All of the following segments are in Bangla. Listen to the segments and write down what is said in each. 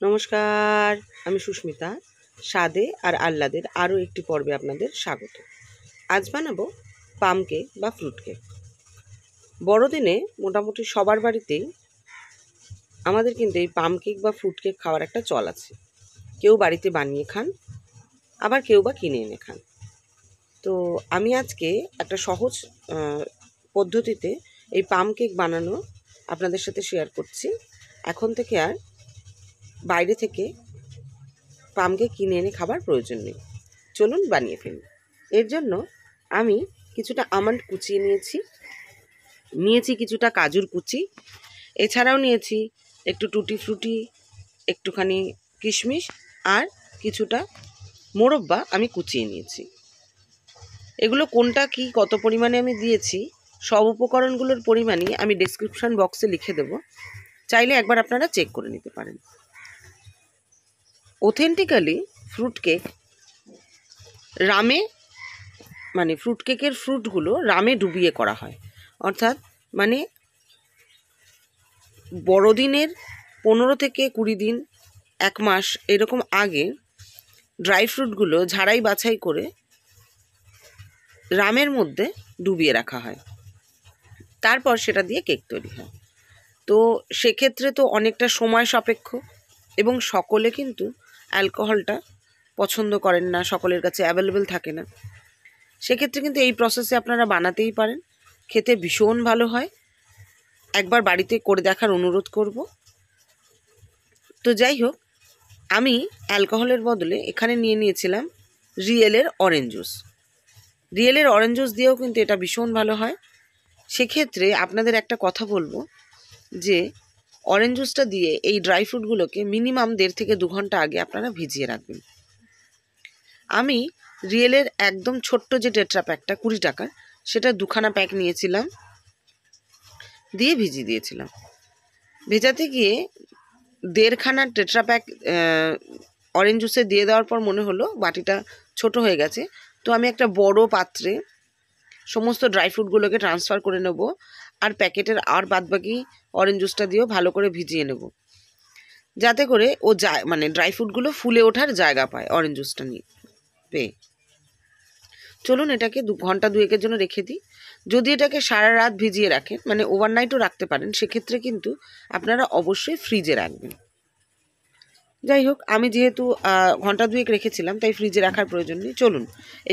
নমস্কার, আমি সুস্মিতা। স্বাদে আর আহ্লাদের আরও একটি পর্বে আপনাদের স্বাগত। আজ বানাবো পাম কেক বা ফ্রুট কেক। বড়দিনে মোটামুটি সবার বাড়িতেই আমাদের কিন্তু এই পাম কেক বা ফ্রুট কেক খাওয়ার একটা চল আছে। কেউ বাড়িতে বানিয়ে খান, আবার কেউ বা কিনে এনে খান। তো আমি আজকে একটা সহজ পদ্ধতিতে এই পাম কেক বানানো আপনাদের সাথে শেয়ার করছি। এখন থেকে আর বাইরে থেকে পাম কেক কিনে এনে খাবার প্রয়োজন নেই। চলুন বানিয়ে ফেলি। এর জন্য আমি কিছুটা আমন্ড কুচিয়ে নিয়েছি কিছুটা কাজুর কুচি, এছাড়াও নিয়েছি একটু টুটি ফ্রুটি, একটুখানি কিশমিশ আর কিছুটা মোরব্বা আমি কুচিয়ে নিয়েছি। এগুলো কোনটা কি কত পরিমাণে আমি দিয়েছি সব উপকরণগুলোর পরিমাণই আমি ডেসক্রিপশন বক্সে লিখে দেব, চাইলে একবার আপনারা চেক করে নিতে পারেন। অথেন্টিক্যালি ফ্রুট কেক রামে ফ্রুট কেকের ফ্রুটগুলো রামে ডুবিয়ে করা হয়, অর্থাৎ বড়দিনের 15 থেকে 20 দিন, 1 মাস এরকম আগে ড্রাই ফ্রুটগুলো ঝাড়াই বাছাই করে রামের মধ্যে ডুবিয়ে রাখা হয়, তারপর সেটা দিয়ে কেক তৈরি হয়। তো সেক্ষেত্রে তো অনেকটা সময় সাপেক্ষ এবং সকলে কিন্তু অ্যালকোহলটা পছন্দ করেন না, সকলের কাছে অ্যাভেলেবেল থাকে না। সেক্ষেত্রে কিন্তু এই প্রসেসে আপনারা বানাতেই পারেন, খেতে ভীষণ ভালো হয়। একবার বাড়িতে করে দেখার অনুরোধ করব। তো যাই হোক, আমি অ্যালকোহলের বদলে এখানে নিয়েছিলাম রিয়েলের অরেঞ্জ জুস। রিয়েলের অরেঞ্জ জুস দিয়েও কিন্তু এটা ভীষণ ভালো হয়। সেক্ষেত্রে আপনাদের একটা কথা বলবো যে অরেঞ্জ জুসটা দিয়ে এই ড্রাই ফ্রুটগুলোকে মিনিমাম 1.5 থেকে 2 ঘন্টা আগে আপনারা ভিজিয়ে রাখবেন। আমি রিয়েলের একদম ছোট্ট যে টেট্রা প্যাকটা 20 টাকার, সেটা 2খানা প্যাক নিয়েছিলাম, দিয়ে ভিজিয়ে দিয়েছিলাম। ভেজাতে গিয়ে 1.5খানা টেট্রা প্যাক অরেঞ্জ জুসে দিয়ে দেওয়ার পর মনে হলো বাটিটা ছোট হয়ে গেছে। তো আমি একটা বড় পাত্রে সমস্ত ড্রাই ফ্রুটগুলোকে ট্রান্সফার করে নেব, আর প্যাকেটের আর বাদবাকি অরেঞ্জ জুসটা দিয়েও ভালো করে ভিজিয়ে নেব, যাতে করে ও ড্রাই ফ্রুটগুলো ফুলে ওঠার জায়গা পায় অরেঞ্জ জুসটা নিয়ে পেয়ে। চলুন এটাকে 2 ঘন্টা 2-1 জন্য রেখে দিই। যদি এটাকে সারা রাত ভিজিয়ে রাখেন, ওভারনাইটও রাখতে পারেন, সেক্ষেত্রে কিন্তু আপনারা অবশ্যই ফ্রিজে রাখবেন। যাই হোক, আমি যেহেতু ঘন্টা 2-1 রেখেছিলাম, তাই ফ্রিজে রাখার প্রয়োজন নেই। চলুন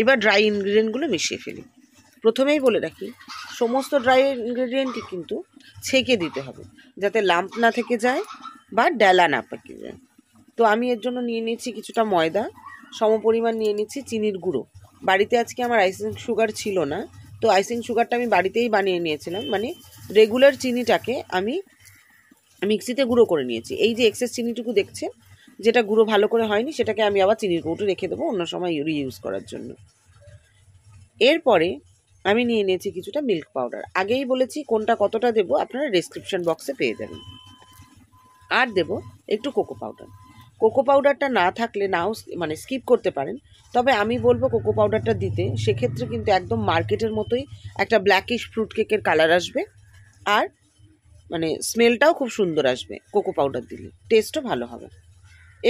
এবার ড্রাই ইনগ্রিডিয়েন্টগুলো মিশিয়ে ফেলি। প্রথমেই বলে রাখি, সমস্ত ড্রাই ইনগ্রিডিয়েন্টই কিন্তু ছেঁকে দিতে হবে, যাতে লাম্প না থেকে যায় বা ডেলা না পেকে যায়। তো আমি এর জন্য নিয়ে নিয়েছি কিছুটা ময়দা, সমপরিমাণ নিয়ে নিচ্ছি চিনির গুঁড়ো। বাড়িতে আজকে আমার আইসিং সুগার ছিল না, তো আইসিং সুগারটা আমি বাড়িতেই বানিয়ে নিয়েছিলাম। রেগুলার চিনিটাকে আমি মিক্সিতে গুঁড়ো করে নিয়েছি। এই যে এক্সেস চিনিটুকু দেখছেন, যেটা গুঁড়ো ভালো করে হয়নি, সেটাকে আমি আবার চিনির কৌটো রেখে দেবো অন্য সময় রিইউজ করার জন্য। এরপরে আমি নিয়ে নিয়েছি কিছুটা মিল্ক পাউডার। আগেই বলেছি কোনটা কতটা দেবো আপনারা ডেসক্রিপশন বক্সে পেয়ে যাবেন। আর দেব একটু কোকো পাউডার। কোকো পাউডারটা না থাকলে নাও স্কিপ করতে পারেন, তবে আমি বলবো কোকো পাউডারটা দিতে। সেক্ষেত্রে কিন্তু একদম মার্কেটের মতোই একটা ব্ল্যাকিশ ফ্রুট কেকের কালার আসবে, আর স্মেলটাও খুব সুন্দর আসবে কোকো পাউডার দিলে, টেস্টও ভালো হবে।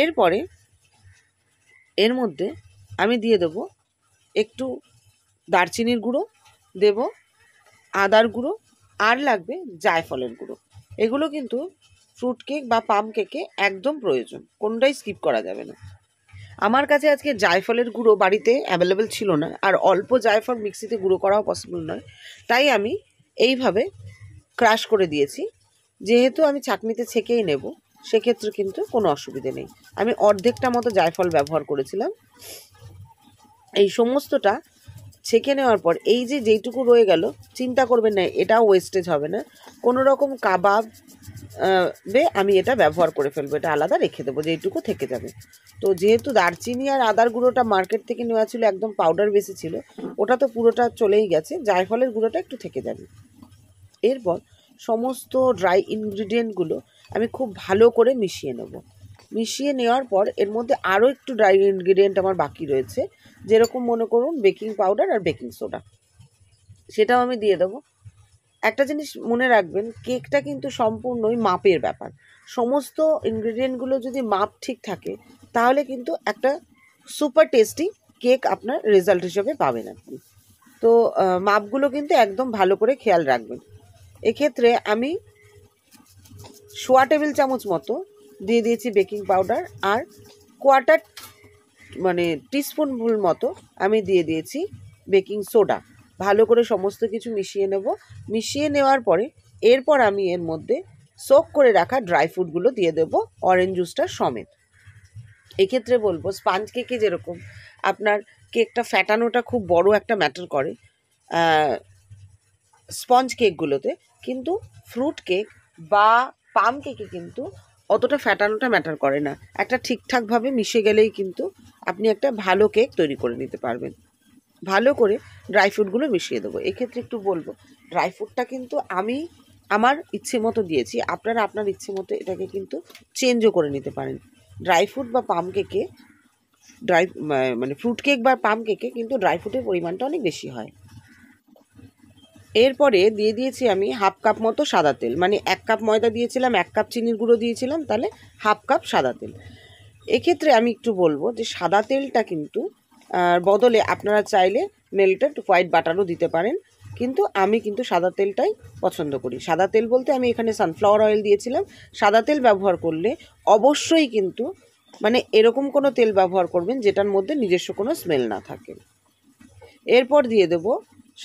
এরপরে এর মধ্যে আমি দিয়ে দেবো একটু দারচিনির গুঁড়ো, দেব আদার গুঁড়ো, আর লাগবে জায়ফলের গুঁড়ো। এগুলো কিন্তু ফ্রুট কেক বা পাম কেকে একদম প্রয়োজন, কোনটাই স্কিপ করা যাবে না। আমার কাছে আজকে জায়ফলের গুঁড়ো বাড়িতে অ্যাভেলেবেল ছিল না, আর অল্প জায়ফল মিক্সিতে গুঁড়ো করাও পসিবল নয়, তাই আমি এইভাবে ক্রাশ করে দিয়েছি। যেহেতু আমি ছাঁকনিতে ছেঁকেই নেব, সেক্ষেত্রে কিন্তু কোনো অসুবিধে নেই। আমি অর্ধেকটা মতো জায়ফল ব্যবহার করেছিলাম। এই সমস্তটা ছেঁকে নেওয়ার পর এই যেইটুকু রয়ে গেল, চিন্তা করবেন না, এটাও ওয়েস্টেজ হবে না। কোনো রকম কাবাব আমি এটা ব্যবহার করে ফেলবো, এটা আলাদা রেখে দেবো, যেইটুকু থেকে যাবে। তো যেহেতু দারচিনি আর আদার গুঁড়োটা মার্কেট থেকে নেওয়া ছিল, একদম পাউডার বেশি ছিল, ওটা তো পুরোটা চলেই গেছে, জায়ফলের গুঁড়োটা একটু থেকে যাবে। এরপর সমস্ত ড্রাই ইনগ্রিডিয়েন্টগুলো আমি খুব ভালো করে মিশিয়ে নেব। মিশিয়ে নেওয়ার পর এর মধ্যে আরও একটু ড্রাই ইনগ্রিডিয়েন্ট আমার বাকি রয়েছে, যেরকম মনে করুন বেকিং পাউডার আর বেকিং সোডা, সেটাও আমি দিয়ে দেবো। একটা জিনিস মনে রাখবেন, কেকটা কিন্তু সম্পূর্ণই মাপের ব্যাপার। সমস্ত ইনগ্রেডিয়েন্টগুলো যদি মাপ ঠিক থাকে তাহলে কিন্তু একটা সুপার টেস্টি কেক আপনার রেজাল্ট হিসেবে পাবেন আপনি। তো মাপগুলো কিন্তু একদম ভালো করে খেয়াল রাখবেন। এক্ষেত্রে আমি 1/4 টেবিল চামচ মতো দিয়ে দিয়েছি বেকিং পাউডার, আর 1/4 টিস্পুন ফুল মতো আমি দিয়ে দিয়েছি বেকিং সোডা। ভালো করে সমস্ত কিছু মিশিয়ে নেব। মিশিয়ে নেওয়ার পরে এরপর আমি এর মধ্যে সোক করে রাখা ড্রাই ফ্রুটগুলো দিয়ে দেবো, অরেঞ্জ জুসটা সমেত। এক্ষেত্রে বলবো স্পঞ্জ কেকে যেরকম আপনার কেকটা ফ্যাটানোটা খুব বড় একটা ম্যাটার করে স্পঞ্জ কেকগুলোতে, কিন্তু ফ্রুট কেক বা পাম কেকে কিন্তু অতটা ফ্যাটানোটা ম্যাটার করে না। একটা ঠিকঠাকভাবে মিশে গেলেই কিন্তু আপনি একটা ভালো কেক তৈরি করে নিতে পারবেন। ভালো করে ড্রাই ফ্রুটগুলো মিশিয়ে দেবো। এক্ষেত্রে একটু বলবো, ড্রাই ফ্রুটটা কিন্তু আমি আমার ইচ্ছে মতো দিয়েছি, আপনারা আপনার ইচ্ছে মতো এটাকে কিন্তু চেঞ্জও করে নিতে পারেন। ড্রাই ফ্রুট বা পাম কেকে ফ্রুট কেক বা পাম কেকে কিন্তু ড্রাই ফ্রুটের পরিমাণটা অনেক বেশি হয়। এরপরে দিয়ে দিয়েছি আমি 1/2 কাপ মতো সাদা তেল, 1 কাপ ময়দা দিয়েছিলাম, 1 কাপ চিনির গুঁড়ো দিয়েছিলাম, তাহলে 1/2 কাপ সাদা তেল। এক্ষেত্রে আমি একটু বলবো যে সাদা তেলটা কিন্তু বদলে আপনারা চাইলে মেল্টেড হোয়াইট বাটারও দিতে পারেন, কিন্তু আমি কিন্তু সাদা তেলটাই পছন্দ করি। সাদা তেল বলতে আমি এখানে সানফ্লাওয়ার অয়েল দিয়েছিলাম। সাদা তেল ব্যবহার করলে অবশ্যই কিন্তু এরকম কোনো তেল ব্যবহার করবেন যেটার মধ্যে নিজস্ব কোনো স্মেল না থাকে। এরপর দিয়ে দেব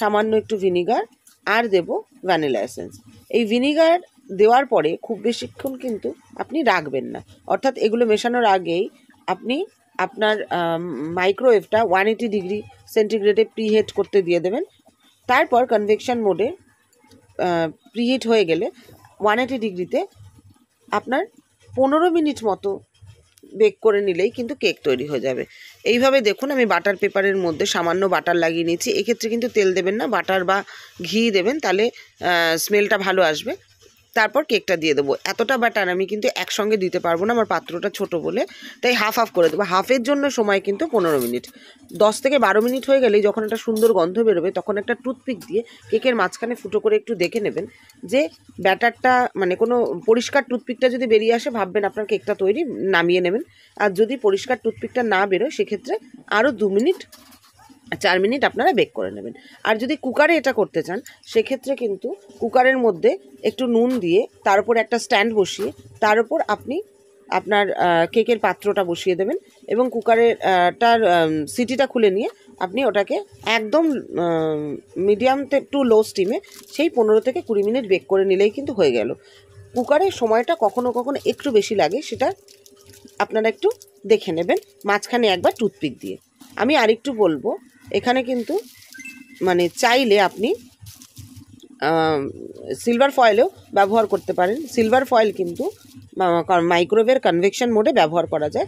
সামান্য একটু ভিনিগার, আর দেব ভ্যানিলা এসেন্স। এই ভিনিগার দেওয়ার পরে খুব বেশিক্ষণ কিন্তু আপনি রাখবেন না, অর্থাৎ এগুলো মেশানোর আগেই আপনি আপনার মাইক্রোওয়েভটা 180 ডিগ্রি সেন্টিগ্রেডে প্রিহিট করতে দিয়ে দেবেন। তারপর কনভেকশন মোডে প্রিহিট হয়ে গেলে 180 ডিগ্রিতে আপনার 15 মিনিট মতো বেক করে নিলেই কিন্তু কেক তৈরি হয়ে যাবে। এইভাবে দেখুন আমি বাটার পেপারের মধ্যে সামান্য বাটার লাগিয়ে নিয়েছি। এক্ষেত্রে কিন্তু তেল দেবেন না, বাটার বা ঘি দেবেন, তাহলে স্মেলটা ভালো আসবে। তারপর কেকটা দিয়ে দেবো। এতটা বাটার আমি কিন্তু একসঙ্গে দিতে পারবো না, আমার পাত্রটা ছোট বলে, তাই হাফ হাফ করে দেবো। হাফের জন্য সময় কিন্তু 15 মিনিট। 10 থেকে 12 মিনিট হয়ে গেলেই যখন একটা সুন্দর গন্ধ বেরোবে তখন একটা টুথপিক দিয়ে কেকের মাঝখানে ফুটো করে একটু দেখে নেবেন যে ব্যাটারটা কোনো পরিষ্কার টুথপিকটা যদি বেরিয়ে আসে ভাববেন আপনার কেকটা তৈরি, নামিয়ে নেবেন। আর যদি পরিষ্কার টুথপিকটা না বেরোয় সেক্ষেত্রে আরও 2 মিনিট 4 মিনিট আপনারা বেক করে নেবেন। আর যদি কুকারে এটা করতে চান সেক্ষেত্রে কিন্তু কুকারের মধ্যে একটু নুন দিয়ে তার উপর একটা স্ট্যান্ড বসিয়ে তার উপর আপনি আপনার কেকের পাত্রটা বসিয়ে দেবেন এবং কুকারের সিটিটা খুলে নিয়ে আপনি ওটাকে একদম মিডিয়াম টু লো স্টিমে সেই 15 থেকে 20 মিনিট বেক করে নিলেই কিন্তু হয়ে গেল। কুকারের সময়টা কখনো কখনো একটু বেশি লাগে, সেটা আপনারা একটু দেখে নেবেন মাঝখানে একবার টুথপিক দিয়ে। আমি আরেকটু বলবো, এখানে কিন্তু চাইলে আপনি সিলভার ফয়েলও ব্যবহার করতে পারেন। সিলভার ফয়েল কিন্তু মাইক্রোওয়েভের কনভেকশন মোডে ব্যবহার করা যায়।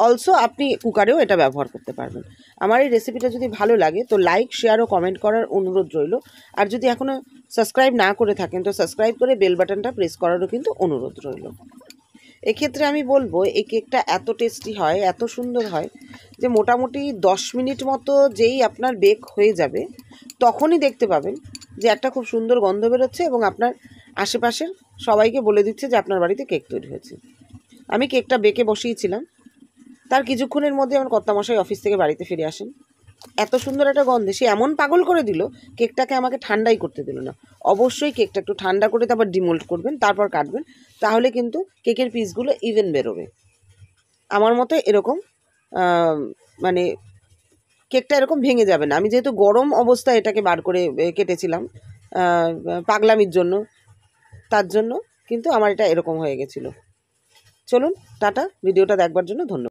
অলসো আপনি কুকারেও এটা ব্যবহার করতে পারবেন। আমার এই রেসিপিটা যদি ভালো লাগে তো লাইক, শেয়ার ও কমেন্ট করার অনুরোধ রইল। আর যদি এখনও সাবস্ক্রাইব না করে থাকেন তো সাবস্ক্রাইব করে বেল বাটনটা প্রেস করারও কিন্তু অনুরোধ রইল। এক্ষেত্রে আমি বলবো এই কেকটা এত টেস্টি হয়, এত সুন্দর হয় যে মোটামুটি 10 মিনিট মতো যেই আপনার বেক হয়ে যাবে তখনই দেখতে পাবেন যে একটা খুব সুন্দর গন্ধ বেরোচ্ছে এবং আপনার আশেপাশের সবাইকে বলে দিচ্ছে যে আপনার বাড়িতে কেক তৈরি হয়েছে। আমি কেকটা বেকে বসিয়েছিলাম, তার কিছুক্ষণের মধ্যে আমার কর্তামশাই অফিস থেকে বাড়িতে ফিরে আসেন। এত সুন্দর একটা গন্ধে সে এমন পাগল করে দিল, কেকটাকে আমাকে ঠান্ডাই করতে দিল না। অবশ্যই কেকটা একটু ঠান্ডা করে তারপর ডিমোল্ড করবেন, তারপর কাটবেন, তাহলে কিন্তু কেকের পিসগুলো ইভেন বেরোবে। আমার মতে এরকম কেকটা এরকম ভেঙে যাবে না। আমি যেহেতু গরম অবস্থায় এটাকে বার করে কেটেছিলাম পাগলামির জন্য, তার জন্য কিন্তু আমার এটা এরকম হয়ে গেছিলো। চলুন টাটা, ভিডিওটা দেখবার জন্য ধন্যবাদ।